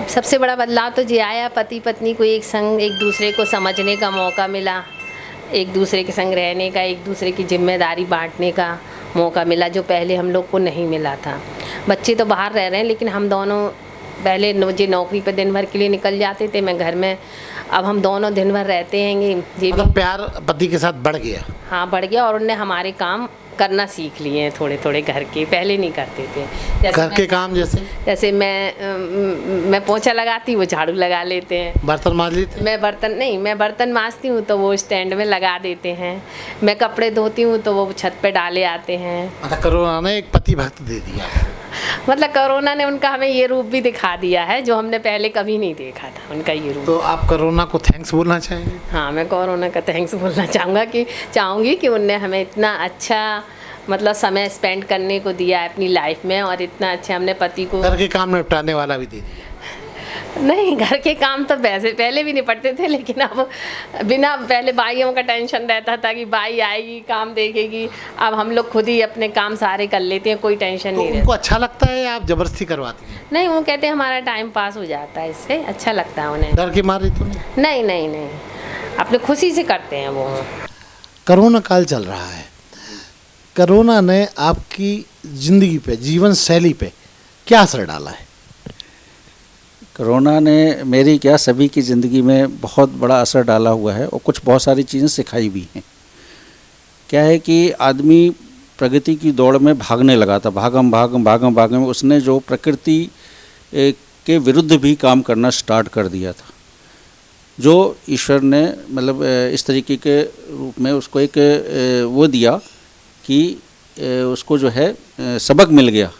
सबसे बड़ा बदलाव तो ये आया, पति पत्नी को एक संग एक दूसरे को समझने का मौका मिला, एक दूसरे के संग रहने का, एक दूसरे की जिम्मेदारी बांटने का मौका मिला, जो पहले हम लोग को नहीं मिला था। बच्चे तो बाहर रह रहे हैं, लेकिन हम दोनों पहले मुझे नौकरी पर दिन भर के लिए निकल जाते थे, मैं घर में, अब हम दोनों दिन भर रहते हैं। ये भी मतलब प्यार पति के साथ बढ़ गया। हाँ, बढ़ गया, और उनने हमारे काम करना सीख लिए हैं थोड़े थोड़े घर के, पहले नहीं करते थे। घर के काम जैसे मैं पोछा लगाती, वो झाड़ू लगा लेते हैं। बर्तन मांज लेते? मैं बर्तन मांजती हूँ तो वो स्टैंड में लगा देते हैं। मैं कपड़े धोती हूँ तो वो छत पे डाले आते हैं। अच्छा, कोरोना ने एक पति भक्त दे दिया। मतलब कोरोना ने उनका हमें ये रूप भी दिखा दिया है जो हमने पहले कभी नहीं देखा था, उनका ये रूप। तो आप कोरोना को थैंक्स बोलना चाहेंगे? हाँ, मैं कोरोना का थैंक्स बोलना चाहूँगी कि उनने हमें इतना अच्छा मतलब समय स्पेंड करने को दिया है अपनी लाइफ में, और इतना अच्छा हमने पति को घर के काम निपटाने वाला भी दे दिया। नहीं, घर के काम तो वैसे पहले भी निपटते थे, लेकिन अब बिना, पहले भाइयों का टेंशन रहता था कि भाई आएगी काम देखेगी, अब हम लोग खुद ही अपने काम सारे कर लेते हैं, कोई टेंशन तो नहीं रहती। उनको अच्छा लगता है या आप जबरदस्ती करवाती हैं? नहीं, वो कहते हैं हमारा टाइम पास हो जाता है, इससे अच्छा लगता है उन्हें। डर की मारी तो नहीं? नहीं, अपने खुशी से करते हैं वो। कोरोना काल चल रहा है, कोरोना ने आपकी ज़िंदगी पे, जीवन शैली पे क्या असर डाला है? कोरोना ने मेरी क्या सभी की ज़िंदगी में बहुत बड़ा असर डाला हुआ है, और कुछ बहुत सारी चीज़ें सिखाई भी हैं। क्या है कि आदमी प्रगति की दौड़ में भागने लगा था, भागम में उसने जो प्रकृति के विरुद्ध भी काम करना स्टार्ट कर दिया था, जो ईश्वर ने मतलब इस तरीके के रूप में उसको एक वो दिया कि उसको जो है सबक मिल गया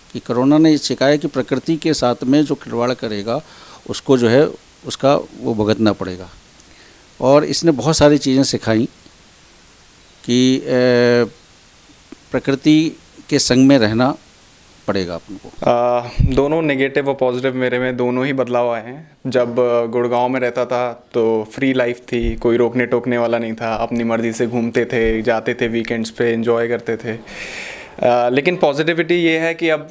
कि कोरोना ने सिखाया कि प्रकृति के साथ में जो खिलवाड़ करेगा उसको जो है उसका वो भुगतना पड़ेगा। और इसने बहुत सारी चीज़ें सिखाई कि प्रकृति के संग में रहना पड़ेगा अपन को। दोनों नेगेटिव और पॉजिटिव मेरे में दोनों ही बदलाव आए हैं। जब गुड़गांव में रहता था तो फ्री लाइफ थी, कोई रोकने टोकने वाला नहीं था, अपनी मर्ज़ी से घूमते थे, जाते थे वीकेंड्स पे, एंजॉय करते थे। लेकिन पॉजिटिविटी ये है कि अब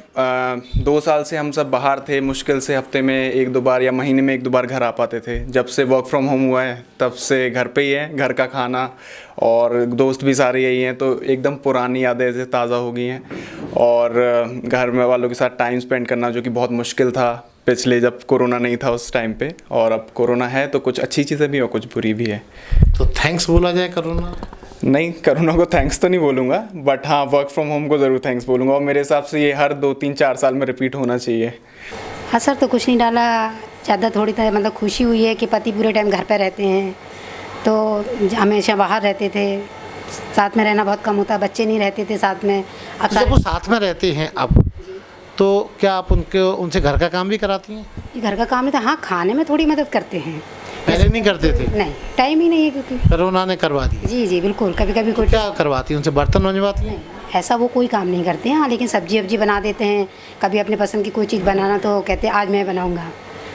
2 साल से हम सब बाहर थे, मुश्किल से हफ्ते में 1-2 बार या महीने में 1-2 बार घर आ पाते थे। जब से वर्क फ्रॉम होम हुआ है तब से घर पे ही है, घर का खाना, और दोस्त भी सारे यही हैं, तो एकदम पुरानी यादें ऐसे ताज़ा हो गई हैं। और घर में वालों के साथ टाइम स्पेंड करना जो कि बहुत मुश्किल था पिछले, जब कोरोना नहीं था उस टाइम पे, और अब कोरोना है तो कुछ अच्छी चीज़ें भी और कुछ बुरी भी है। तो थैंक्स बोला जाए कोरोना? नहीं, कोरोना को थैंक्स तो नहीं बोलूँगा, बट हाँ वर्क फ्रॉम होम को ज़रूर थैंक्स बोलूँगा, और मेरे हिसाब से ये हर 2-3-4 साल में रिपीट होना चाहिए। असर तो कुछ नहीं डाला ज़्यादा, थोड़ी तरह मतलब खुशी हुई है कि पति पूरे टाइम घर पे रहते हैं, तो हमेशा बाहर रहते थे, साथ में रहना बहुत कम होता, बच्चे नहीं रहते थे साथ में। अब जब वो साथ में रहते हैं अब, तो क्या आप उनसे घर का काम भी कराती हैं? घर का काम है तो हाँ, खाने में थोड़ी मदद करते हैं। पहले नहीं करते थे? नहीं, टाइम ही नहीं है क्योंकि कोरोना ने करवा दी। जी बिल्कुल। कभी कभी कोई क्या करवाती हैं उनसे? बर्तन मंजवाती हैं? ऐसा वो कोई काम नहीं करते हैं, हाँ, लेकिन सब्जी वब्जी बना देते हैं। कभी अपने पसंद की कोई चीज़ बनाना तो कहते हैं आज मैं बनाऊँगा,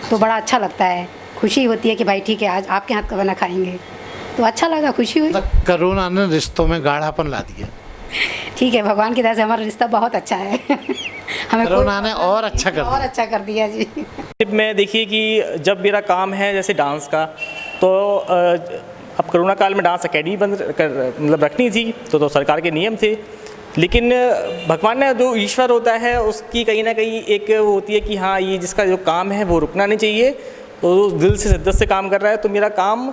तो बड़ा अच्छा लगता है, खुशी होती है कि भाई ठीक है आज आपके हाथ का बना खाएँगे, तो अच्छा लगा, खुशी हुई। कोरोना ने रिश्तों में गाढ़ापन ला दिया। ठीक है, भगवान की दया से हमारा रिश्ता बहुत अच्छा है। हमें कोरोना ने और अच्छा कर दिया जी। मैं देखिए कि जब मेरा काम है जैसे डांस का, तो अब कोरोना काल में डांस अकेडमी बंद कर मतलब रखनी थी, तो सरकार के नियम थे, लेकिन भगवान ने जो ईश्वर होता है उसकी कहीं ना कहीं एक वो होती है कि हाँ ये जिसका जो काम है वो रुकना नहीं चाहिए, तो दिल से शिद्दत से काम कर रहा है, तो मेरा काम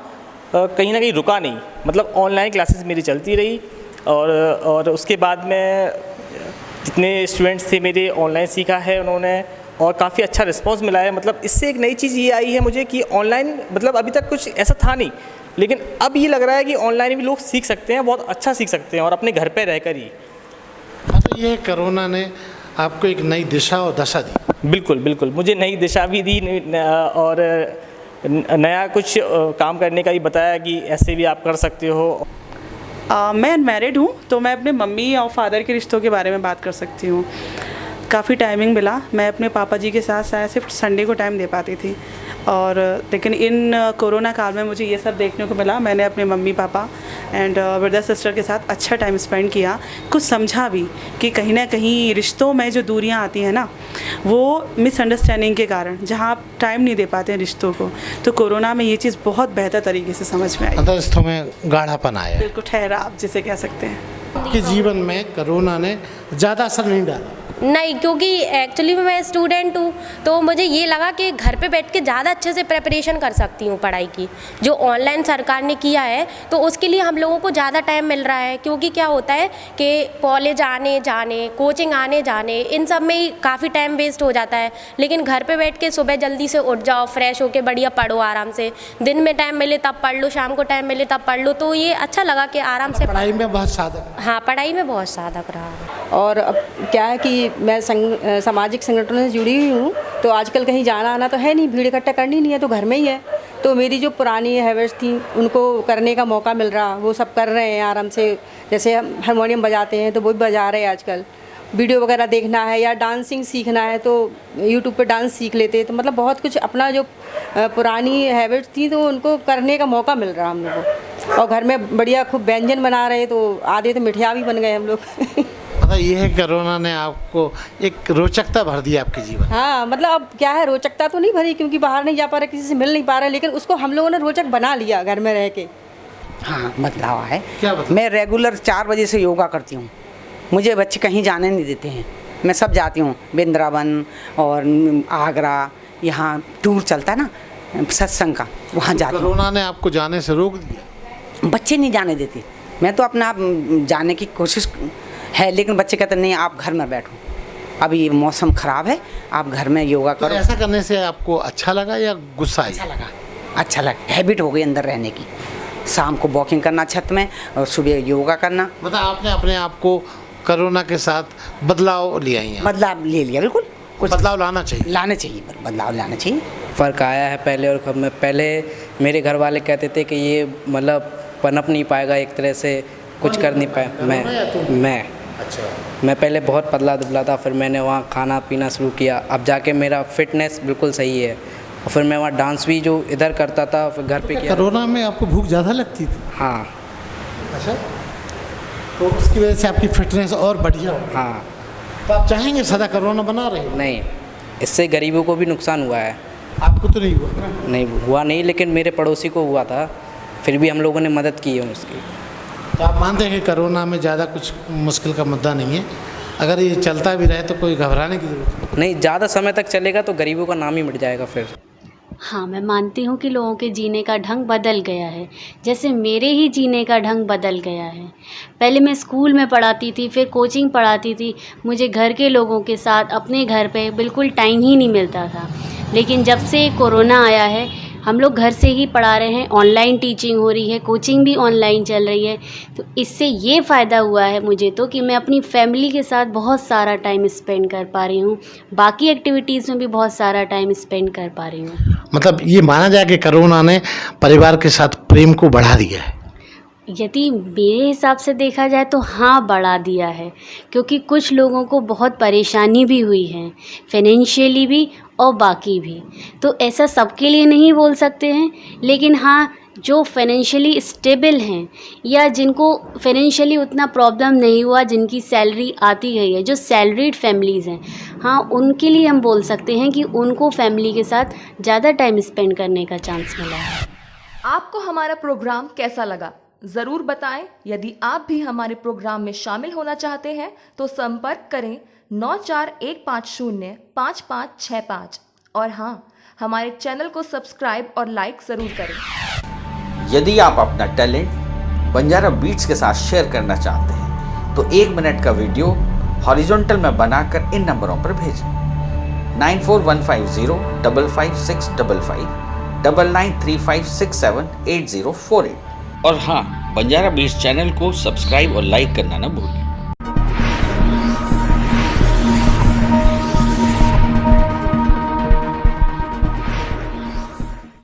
कहीं ना कहीं रुका नहीं, मतलब ऑनलाइन क्लासेस मेरी चलती रही, और उसके बाद में जितने स्टूडेंट्स थे मेरे ऑनलाइन सीखा है उन्होंने, और काफ़ी अच्छा रिस्पांस मिला है। मतलब इससे एक नई चीज़ ये आई है मुझे कि ऑनलाइन, मतलब अभी तक कुछ ऐसा था नहीं, लेकिन अब ये लग रहा है कि ऑनलाइन भी लोग सीख सकते हैं, बहुत अच्छा सीख सकते हैं, और अपने घर पे रहकर ही। अच्छा, ये कोरोना ने आपको एक नई दिशा और दशा दी? बिल्कुल, मुझे नई दिशा भी दी, और नया कुछ काम करने का भी बताया कि ऐसे भी आप कर सकते हो। मैं अनमैरिड हूँ, तो मैं अपने मम्मी और फादर के रिश्तों के बारे में बात कर सकती हूँ। काफ़ी टाइमिंग मिला, मैं अपने पापा जी के साथ सिर्फ संडे को टाइम दे पाती थी, और लेकिन इन कोरोना काल में मुझे ये सब देखने को मिला। मैंने अपने mummy papa and brother sister के साथ अच्छा टाइम स्पेंड किया, कुछ समझा भी कि कहीं ना कहीं रिश्तों में जो दूरियां आती हैं ना, वो मिसअंडरस्टैंडिंग के कारण, जहां आप टाइम नहीं दे पाते हैं रिश्तों को, तो कोरोना में ये चीज़ बहुत बेहतर तरीके से समझ में आई। मतलब रिश्तों में गाढ़ापन आया। बिल्कुल ठहराव जिसे कह सकते हैं। आपके जीवन में कोरोना ने ज़्यादा असर नहीं डाला? नहीं, क्योंकि एक्चुअली मैं स्टूडेंट हूँ, तो मुझे ये लगा कि घर पे बैठ के ज़्यादा अच्छे से प्रिपरेशन कर सकती हूँ पढ़ाई की। जो ऑनलाइन सरकार ने किया है तो उसके लिए हम लोगों को ज़्यादा टाइम मिल रहा है, क्योंकि क्या होता है कि कॉलेज आने जाने, कोचिंग आने जाने, इन सब में ही काफ़ी टाइम वेस्ट हो जाता है। लेकिन घर पे बैठ के सुबह जल्दी से उठ जाओ, फ्रेश होके बढ़िया पढ़ो आराम से, दिन में टाइम मिले तब पढ़ लो, शाम को टाइम मिले तब पढ़ लो, तो ये अच्छा लगा कि आराम से पढ़ाई में बहुत साधक। हाँ, पढ़ाई में बहुत साधक रहा है। और अब क्या है कि मैं सामाजिक संगठनों से जुड़ी हुई हूँ, तो आजकल कहीं जाना आना तो है नहीं, भीड़ इकट्ठा करनी नहीं है, तो घर में ही है। तो मेरी जो पुरानी हैबिट्स थी उनको करने का मौका मिल रहा, वो सब कर रहे हैं आराम से। जैसे हम हारमोनियम बजाते हैं तो वो भी बजा रहे हैं आजकल, वीडियो वगैरह देखना है या डांसिंग सीखना है तो यूट्यूब पे डांस सीख लेते हैं। तो मतलब बहुत कुछ अपना जो पुरानी हैबिट्स थी तो उनको करने का मौका मिल रहा हम लोगों को। और घर में बढ़िया खूब व्यंजन बना रहे, तो आधे तो मिठाई भी बन गए हम लोग। मतलब ये है कोरोना ने आपको एक रोचकता भर दी आपके जीवन। हाँ, मतलब अब क्या है, रोचकता तो नहीं भरी क्योंकि बाहर नहीं जा पा रहे, किसी से मिल नहीं पा रहे, लेकिन उसको हम लोगों ने रोचक बना लिया घर में रह के। हाँ, बदलाव है। क्या बदलाव? मैं रेगुलर 4 बजे से योगा करती हूँ। मुझे बच्चे कहीं जाने नहीं देते हैं, मैं सब जाती हूँ, वृंदावन और आगरा, यहाँ टूर चलता है ना सत्संग का, वहाँ जाती हूँ। कोरोना ने आपको जाने से रोक दिया? बच्चे नहीं जाने देते, मैं तो अपना आप जाने की कोशिश है, लेकिन बच्चे कहते नहीं आप घर में बैठो, अभी मौसम ख़राब है, आप घर में योगा तो करो। ऐसा करने से आपको अच्छा लगा या गुस्सा आया? अच्छा लगा, हैबिट हो गई अंदर रहने की। शाम को वॉकिंग करना छत में और सुबह योगा करना। मतलब आपने अपने आप को कोरोना के साथ बदलाव लिया ही है? बदलाव ले लिया, बिल्कुल कुछ बदलाव लाना चाहिए। बदलाव लाना चाहिए। फ़र्क आया है पहले और कब में। पहले मेरे घर वाले कहते थे कि ये मतलब पनप नहीं पाएगा, एक तरह से कुछ कर नहीं पाया। मैं अच्छा, मैं पहले बहुत पतला दुबला था, फिर मैंने वहाँ खाना पीना शुरू किया, अब जाके मेरा फिटनेस बिल्कुल सही है। और फिर मैं वहाँ डांस भी जो इधर करता था फिर घर पे किया। कोरोना में आपको भूख ज़्यादा लगती थी? हाँ। अच्छा, तो उसकी वजह से आपकी फिटनेस और बढ़िया हो? हाँ। तो आप चाहेंगे सदा कोरोना बना रहे? नहीं, इससे गरीबों को भी नुकसान हुआ है। आपको तो नहीं हुआ? नहीं हुआ नहीं, लेकिन मेरे पड़ोसी को हुआ था, फिर भी हम लोगों ने मदद की है उसकी। तो आप मानते हैं कि कोरोना में ज़्यादा कुछ मुश्किल का मुद्दा नहीं है, अगर ये चलता भी रहे तो कोई घबराने की जरूरत नहीं, ज़्यादा समय तक चलेगा तो गरीबों का नाम ही मिट जाएगा फिर। हाँ, मैं मानती हूँ कि लोगों के जीने का ढंग बदल गया है, जैसे मेरे ही जीने का ढंग बदल गया है। पहले मैं स्कूल में पढ़ाती थी, फिर कोचिंग पढ़ाती थी, मुझे घर के लोगों के साथ अपने घर पे बिल्कुल टाइम ही नहीं मिलता था। लेकिन जब से कोरोना आया है, हम लोग घर से ही पढ़ा रहे हैं, ऑनलाइन टीचिंग हो रही है, कोचिंग भी ऑनलाइन चल रही है, तो इससे ये फ़ायदा हुआ है मुझे तो कि मैं अपनी फैमिली के साथ बहुत सारा टाइम स्पेंड कर पा रही हूँ, बाकी एक्टिविटीज़ में भी बहुत सारा टाइम स्पेंड कर पा रही हूँ। मतलब ये माना जाए कि कोरोना ने परिवार के साथ प्रेम को बढ़ा दिया है? यदि मेरे हिसाब से देखा जाए तो हाँ, बढ़ा दिया है, क्योंकि कुछ लोगों को बहुत परेशानी भी हुई है, फाइनेंशियली भी और बाकी भी। तो ऐसा सबके लिए नहीं बोल सकते हैं, लेकिन हाँ, जो फाइनेंशियली स्टेबल हैं या जिनको फाइनेंशियली उतना प्रॉब्लम नहीं हुआ, जिनकी सैलरी आती गई है, जो सैलरीड फैमिलीज़ हैं, हाँ, उनके लिए हम बोल सकते हैं कि उनको फैमिली के साथ ज़्यादा टाइम स्पेंड करने का चांस मिला है। आपको हमारा प्रोग्राम कैसा लगा ज़रूर बताएं। यदि आप भी हमारे प्रोग्राम में शामिल होना चाहते हैं तो संपर्क करें 9415055565 और हाँ, हमारे चैनल को सब्सक्राइब और लाइक ज़रूर करें। यदि आप अपना टैलेंट बंजारा बीट्स के साथ शेयर करना चाहते हैं तो 1 मिनट का वीडियो हॉरिजॉन्टल में बनाकर इन नंबरों पर भेजें 9415055655 9935678048। और हाँ, बंजारा बीट्स चैनल को सब्सक्राइब और लाइक करना न भूलें।